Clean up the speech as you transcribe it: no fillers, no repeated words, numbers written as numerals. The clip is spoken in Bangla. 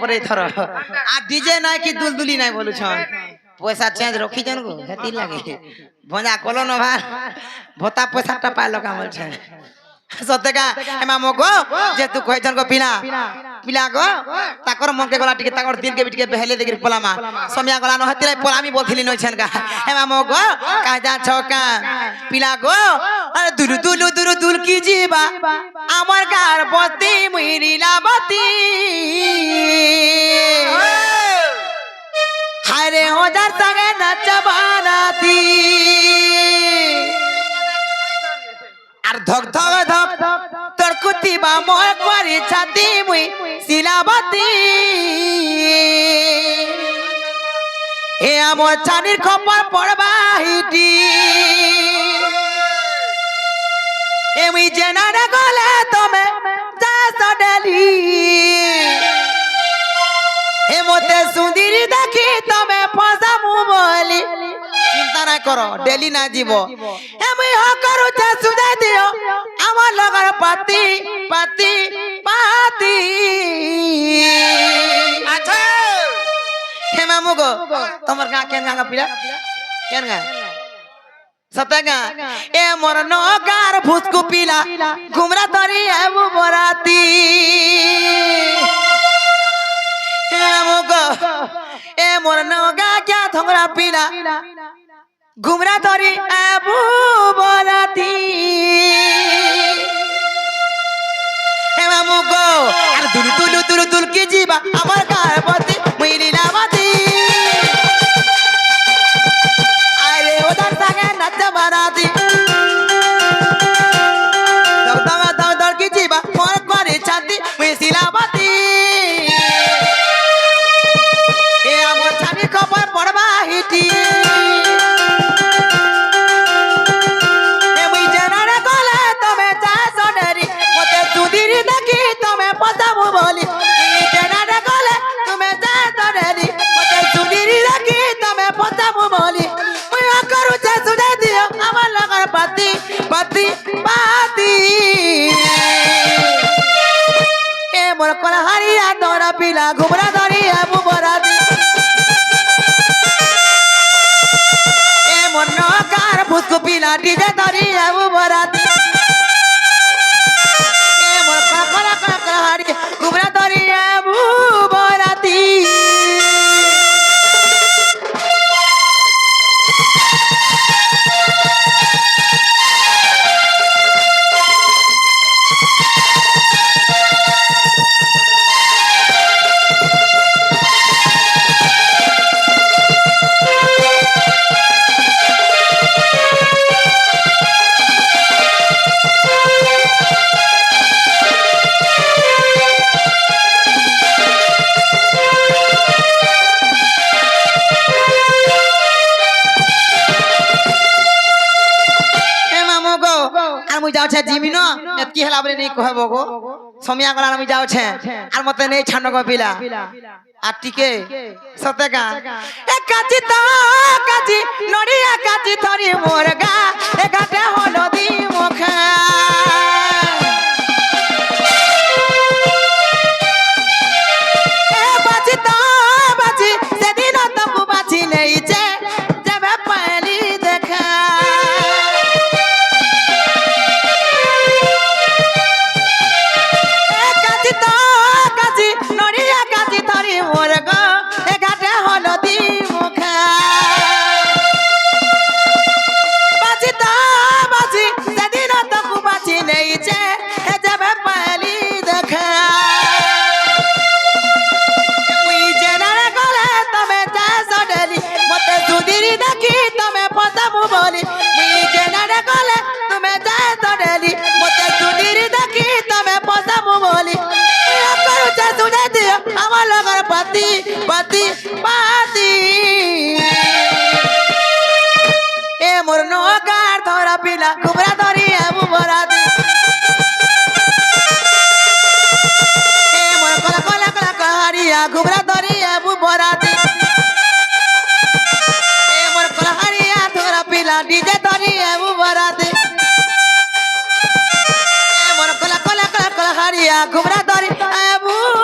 পরে থর আর ডিজে নাই কি দুলদুলি নাই বলুছন পয়সা চেঞ্জ রখিছন গো হেতি লাগে ভঞ্জা কলো ন ভাই ভোতা পয়সাটা পাইলো কাম বলছে সত্যকা এমা মগো যে তু কইছন গো পিনা পিলা গো তাকর মকে গলা টিকে তাকর দিল কে বিটকে বেহলে দেখির পলামা সমিয়া গলা ন হতিলাই পলামি বলছিলি নইছেন গা এমা মগো কাজা ছকা পিলা গো আরে দুলু দুলু দুলু দুল কি জিবা আমার গার বতি মুইরিলা বতি হায়রে ওজার সঙ্গে নাচবানাতি আর ধক ধক ধক তোর কুতিবা মোর করি ছাতি মুই শিলাবতী এ আমার ছানির খপর পড়বা হিটি এমি জেনারে গলে তুমি যাস ডেলি এ মতে সুন্দরী দেখি তুমি ফসামু বলি চিন্তা না করো ডেলি না যাব এমি হ করুছে সুজাই দিও আমার লগর পাতি পাতি পাতি আচ্ছা হে মামু গো তোমার গা কেন গা পিলা কেন গা সতগা এ মোর নগার ভুসকু পিলা ঘুমরা ধরি এবু বরাতি হে মামু গো এ মোর নগা ক্যা ধংরা পিলা ঘুমরা ধরি এবু বরাতি হে মামু গো আর দুলু দুলু দুলু দুল কি জিবা আমার গার পতি মুইরিলা বাতি আরে ওদার সঙ্গে নাচ বারাতি দাও দাও দাও দাও কি জিবা মোর করে ছাতি মুইরিলা বাতি এ আমার ছানি খবর পড়বা হিটি बोली जनारे गले तुम्हें जा तरेरी मते सुंदरी रखी तुम्हें पताबू बोली मैं करू छे सुने दियो আমার লগর পাতি পাতি পাতি এ মোর কোন হারিয়া তোরা পিলা ঘুমরা ধরি এবু বরাতি এ মোর নকার ভুসকু পিলা ডিজে ধরি এবু বরাতি এ মোর কাকরা কাকরা হারি ঘুমরা ধরি এবু বরাতি যাওছে জিমিন এতকি হেলা বলে নেই কহব গো সমিয়া গলা আমি যাওছে আর মতে নেই ছান্ন গো পিলা আর টিকে সতেগা এ কাজি তো কাজি নড়িয়া কাজি ধরি মোরগা এ ঘাটে হলদি মুখা এ বাজি তো বাজি সেদিন তবু বাজি নেইছে যাবে পালি দেখা আমার লগর পাতি পাতি পাতি এ মোর নগার ধরা পিলা ঘুমরা ধরি এবু বরাতি এ মোর কলা কলা কলা কহারিয়া ঘুমরা ধরি এবু বরাতি এ মোর কলা হারিয়া ধরা পিলা ডিজে ধরি এবু বরাতি এ মোর কলা কলা কলা কহারিয়া ঘুমরা ধরি এবু